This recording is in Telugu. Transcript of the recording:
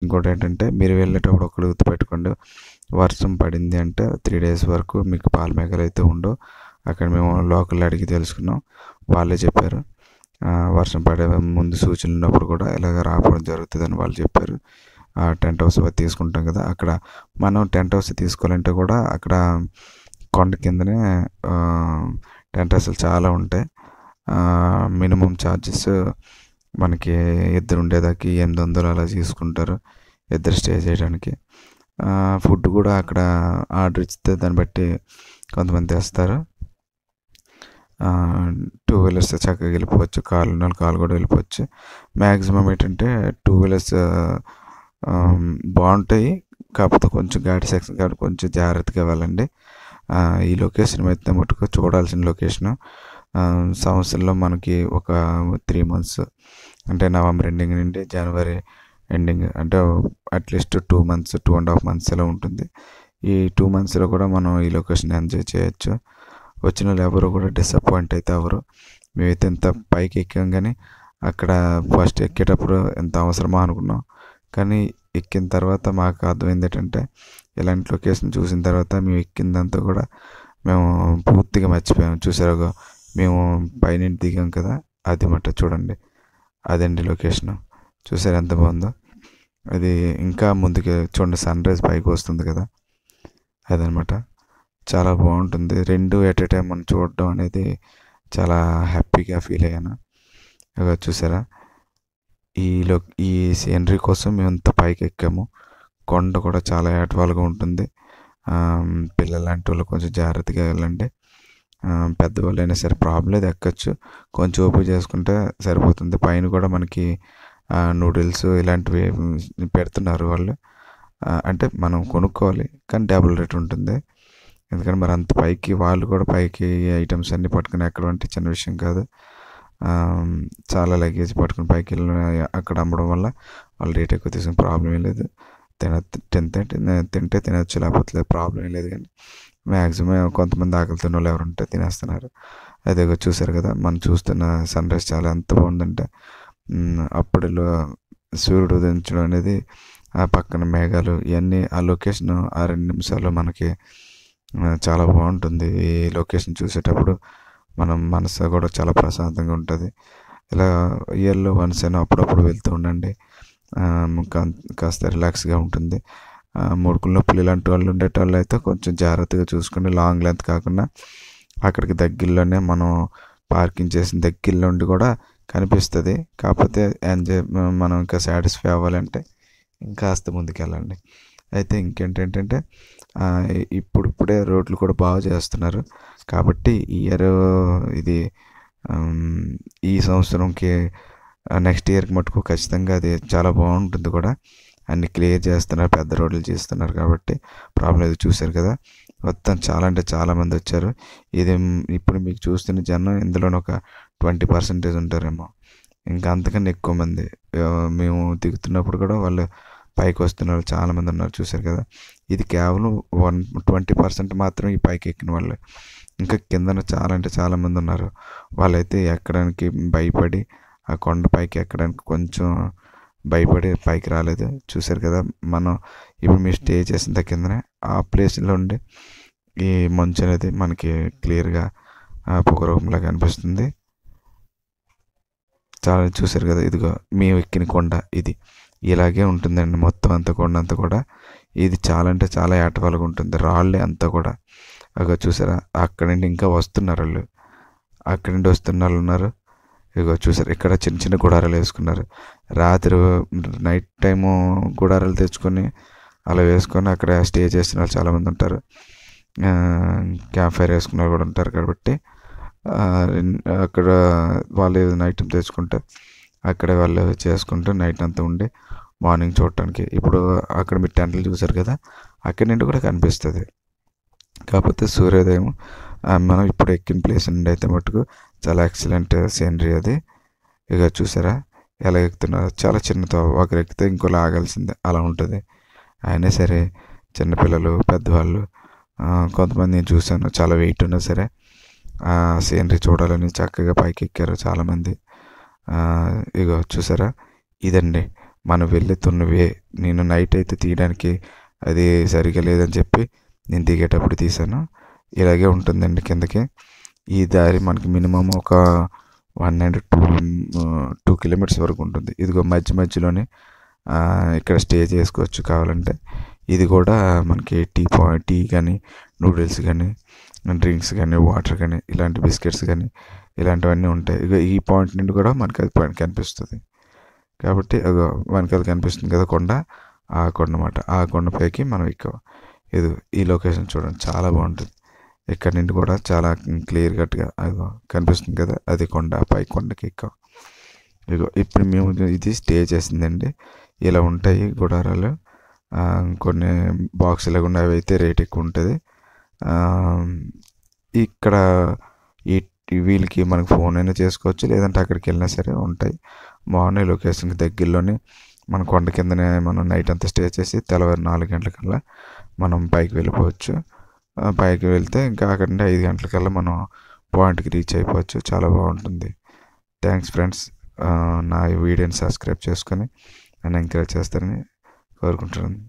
ఇంకోటేంటంటే మీరు వెళ్ళేటప్పుడు ఒకటి గుర్తుపెట్టుకోండి. వర్షం పడింది అంటే 3 డేస్ వరకు మీకు పాల మేఘాలయితే ఉండవు. అక్కడ మేము లోకల్‌లో అడిగి తెలుసుకున్నాం. వాళ్ళే చెప్పారు. వర్షం పడే ముందు సూచనలు ఉన్నప్పుడు కూడా ఇలాగ రాకపోవడం జరుగుతదని వాళ్ళు చెప్పారు. టెంట్ హౌస్ తీసుకుంటాం కదా! అక్కడ మనం టెంట్ హౌస్ తీసుకోవాలంటే కూడా అక్కడ కొండ కిందనే టెంట్ హౌస్‌లు చాలా ఉంటాయి. మినిమమ్ ఛార్జెస్ మనకి ఇద్దరు ఉండేదానికి 800 అలా తీసుకుంటారు. ఇద్దరు స్టే చేయడానికి. ఫుడ్ కూడా అక్కడ ఆర్డర్ ఇస్తే దాన్ని బట్టి కొంతమంది తెస్తారు. టూ వీలర్స్ చక్కగా వెళ్ళిపోవచ్చు. కార్లు ఉన్నోళ్ళు కార్లు కూడా వెళ్ళిపోవచ్చు. మ్యాక్సిమం ఏంటంటే టూ వీలర్స్ బాగుంటాయి. కాకపోతే కొంచెం ఘాటి సెక్షన్ కాబట్టి కొంచెం జాగ్రత్తగా వెళ్ళండి. ఈ లొకేషన్ అయితే మటుకు చూడాల్సిన లొకేషను. సంవత్సరంలో మనకి ఒక 3 మంత్స్ అంటే నవంబర్ ఎండింగ్ నుండి జనవరి ఎండింగ్ అంటే అట్లీస్ట్ 2 మంత్స్ 2.5 మంత్స్ ఇలా ఉంటుంది. ఈ 2 మంత్స్లో కూడా మనం ఈ లొకేషన్ ఎంజాయ్ చేయొచ్చు. వచ్చిన వాళ్ళు ఎవరు కూడా డిసప్పాయింట్ అయితే అవ్వరు. మేమైతే ఇంత పైకి ఎక్కాం కానీ అక్కడ ఫస్ట్ ఎక్కేటప్పుడు ఎంత అవసరమా అనుకున్నాం. కానీ ఎక్కిన తర్వాత మాకు అర్థమైంది ఏంటంటే ఇలాంటి లొకేషన్ చూసిన తర్వాత మేము ఎక్కిందంతా కూడా మేము పూర్తిగా మర్చిపోయాము. చూసారుగా మేము పైనుండి దిగాం కదా, అది మట్ట చూడండి, అదండి లొకేషను. చూసారు ఎంత బాగుందో. అది ఇంకా ముందుకు చూడండి, సన్ రైజ్ పైకి వస్తుంది కదా, అదనమాట. చాలా బాగుంటుంది. రెండు ఎట్ ఏ టైం మనం చూడడం అనేది చాలా హ్యాపీగా ఫీల్ అయ్యాను. ఇక చూసారా, ఈ సీనరీ కోసం మేము ఇంత పైకి ఎక్కాము. కొండ కూడా చాలా ఏటవాలుగా ఉంటుంది. పిల్లలు లాంటి వాళ్ళు కొంచెం జాగ్రత్తగా వెళ్ళండి. పెద్దవాళ్ళు అయినా సరే ప్రాబ్లం లేదు, ఎక్కొచ్చు. కొంచెం ఓపిక చేసుకుంటే సరిపోతుంది. పైన కూడా మనకి నూడిల్స్ ఇలాంటివి పెడుతున్నారు వాళ్ళు. అంటే మనం కొనుక్కోవాలి, కానీ డబుల్ రేట్ ఉంటుంది. ఎందుకంటే మరి అంత పైకి వాళ్ళు కూడా పైకి ఐటమ్స్ అన్నీ పట్టుకుని ఎక్కడం అంటే చిన్న విషయం కాదు. చాలా లగేజ్ పట్టుకుని పైకి వెళ్ళి అక్కడ అమ్మడం వల్ల వాళ్ళు రేట్ ఎక్కువ తీసుకుని ప్రాబ్లం ఏం లేదు. తింటే తినచ్చు, లేకపోతే లేదు, ప్రాబ్లం ఏం లేదు. కానీ మ్యాక్సిమం కొంతమంది ఆకలి తిన్న వాళ్ళు ఎవరు ఉంటే తినేస్తున్నారు. అదే చూసారు కదా, మనం చూస్తున్న సన్ రైజ్ చాలా ఎంత బాగుందంటే అప్పటిలో సూర్యుడు ఉదయించడం అనేది, ఆ పక్కన మేఘాలు ఇవన్నీ, ఆ లొకేషన్ ఆ 2 నిమిషాలు మనకి చాలా బాగుంటుంది. ఈ లొకేషన్ చూసేటప్పుడు మనం మనసు కూడా చాలా ప్రశాంతంగా ఉంటుంది. ఇలా ఇయర్లో వన్స్ అయినా అప్పుడప్పుడు వెళ్తూ ఉండండి. కాస్త రిలాక్స్గా ఉంటుంది. ముడుకుల నొప్పులు ఇలాంటి వాళ్ళు ఉండేటోళ్ళు అయితే కొంచెం జాగ్రత్తగా చూసుకుని లాంగ్ లెంత్ కాకుండా అక్కడికి దగ్గరలోనే మనం పార్కింగ్ చేసిన దగ్గరలో ఉండి కూడా కనిపిస్తుంది. కాకపోతే ఎంజాయ్ మనం ఇంకా సాటిస్ఫై అవ్వాలంటే ఇంకాస్త ముందుకెళ్ళండి. అయితే ఇంకేంటంటే ఇప్పుడిప్పుడే రోడ్లు కూడా బాగా చేస్తున్నారు. కాబట్టి ఈ ఇయర్ ఇది ఈ సంవత్సరంకి నెక్స్ట్ ఇయర్కి మటుకు ఖచ్చితంగా అది చాలా బాగుంటుంది కూడా. అన్ని క్లియర్ చేస్తున్నారు, పెద్ద రోడ్లు చేస్తున్నారు కాబట్టి ప్రాబ్లం లేదు. చూశారు కదా, మొత్తం చాలా అంటే చాలామంది వచ్చారు. ఇది ఇప్పుడు మీకు చూస్తున్న జనం ఇందులో ఒక 20% ఉంటారేమో, ఇంకా అంతకన్నా ఎక్కువ మంది. మేము దిగుతున్నప్పుడు కూడా వాళ్ళు పైకి వస్తున్నారు, చాలామంది ఉన్నారు. చూశారు కదా, ఇది కేవలం 20% మాత్రం ఈ పైకి ఎక్కిన వాళ్ళు. ఇంకా కిందన చాలా అంటే చాలామంది ఉన్నారు. వాళ్ళైతే ఎక్కడానికి భయపడి ఆ కొండ పైకి ఎక్కడానికి కొంచెం భయపడి పైకి రాలేదు. చూశారు కదా, మనం ఇప్పుడు మీరు స్టే చేసిన కిందనే ఆ ప్లేస్లో ఉండి ఈ మంచు అనేది మనకి క్లియర్గా పొగరూపంలాగా అనిపిస్తుంది. చాలా చూశారు కదా, ఇదిగో మేము ఎక్కిన కొండ ఇది ఇలాగే ఉంటుందండి. మొత్తం అంతా కొండ అంతా కూడా ఇది చాలా అంటే చాలా ఏటవాలుగా ఉంటుంది. రాళ్ళే అంతా కూడా. అక్కడ చూసారా, అక్కడి నుండి ఇంకా వస్తున్నారు వాళ్ళు, అక్కడి నుండి వస్తున్న వాళ్ళు ఉన్నారు. ఇగో చూసారు, ఇక్కడ చిన్న చిన్న గుడారాలు వేసుకున్నారు. రాత్రి నైట్ టైము గుడారాలు తెచ్చుకొని అలా వేసుకొని అక్కడ స్టే చేసిన వాళ్ళు చాలామంది ఉంటారు. క్యాంప్ ఫైర్ వేసుకున్న వాళ్ళు కూడా ఉంటారు. కాబట్టి అక్కడ వాళ్ళు నైట్ టైం తెచ్చుకుంటే అక్కడే వాళ్ళు చేసుకుంటూ నైట్ అంతా ఉండి మార్నింగ్ చూడటానికి. ఇప్పుడు అక్కడ మీరు టెంట్లు చూసారు కదా, అక్కడి నుండి కూడా కనిపిస్తుంది. కాకపోతే సూర్యోదయం మనం ఇప్పుడు ఎక్కిన ప్లేస్ నుండి అయితే మటుకు చాలా ఎక్సలెంట్ సీనరీ అది. ఇక చూసారా ఎలా ఎక్కుతున్నారు, చాలా చిన్నతో ఒకరు ఎక్కితే ఇంకోలా ఆగాల్సిందే అలా ఉంటుంది. అయినా సరే చిన్నపిల్లలు పెద్దవాళ్ళు కొంతమంది నేను చూశాను, చాలా వెయిట్ ఉన్నా సరే ఆ సీనరీ చూడాలని చక్కగా పైకి ఎక్కారు చాలామంది. ఇగో చూసారా, ఇదండి మనం వెళ్తున్న వే నేను నైట్ అయితే తీయడానికి అది సరిగా లేదని చెప్పి నేను దిగేటప్పుడు తీసాను. ఇలాగే ఉంటుందండి కిందకి. ఈ దారి మనకి మినిమం ఒక 1 and 2 కిలోమీటర్స్ వరకు ఉంటుంది. ఇదిగో మధ్యలోనే ఇక్కడ స్టే చేసుకోవచ్చు కావాలంటే. ఇది కూడా మనకి టీ కానీ, నూడిల్స్ కానీ, డ్రింక్స్ కానీ, వాటర్ కానీ, ఇలాంటి బిస్కెట్స్ కానీ ఇలాంటివన్నీ ఉంటాయి. ఇక ఈ పాయింట్ నుండి కూడా మనకి అది పాయింట్ కనిపిస్తుంది. కాబట్టి మనకి అది కనిపిస్తుంది కదా కొండ, ఆ కొండ అన్నమాట. ఆ కొండపైకి మనం ఎక్కాం. ఇది ఈ లొకేషన్ చూడండి, చాలా బాగుంటుంది. ఇక్కడ నుండి కూడా చాలా క్లియర్ కట్గా కనిపిస్తుంది కదా, అది కొండ, పై కొండకి ఎక్కాం. ఇగో ఇప్పుడు మేము ఇది స్టే చేసిందండి. ఇలా ఉంటాయి గుడారాలు. కొన్ని బాక్స్ లేకుండా అవి అయితే రేట్ ఎక్కువ ఉంటుంది. ఇక్కడ వీళ్ళకి మనకు ఫోన్ అయినా చేసుకోవచ్చు, లేదంటే అక్కడికి వెళ్ళినా సరే ఉంటాయి. బాగున్నాయి లొకేషన్కి దగ్గరలోనే. మన కొండ కిందనే మనం నైట్ అంతా స్టే చేసి తెల్లవారు 4 గంటలకల్లా మనం పైకి వెళ్ళిపోవచ్చు. పైకి వెళ్తే ఇంకా అక్కడ నుండి 5 గంటలకల్లా మనం పాయింట్కి రీచ్ అయిపోవచ్చు. చాలా బాగుంటుంది. Thanks friends. నా వీడియోని సబ్స్క్రైబ్ చేసుకొని నన్ను ఎంకరేజ్ చేస్తారని కోరుకుంటున్నాను.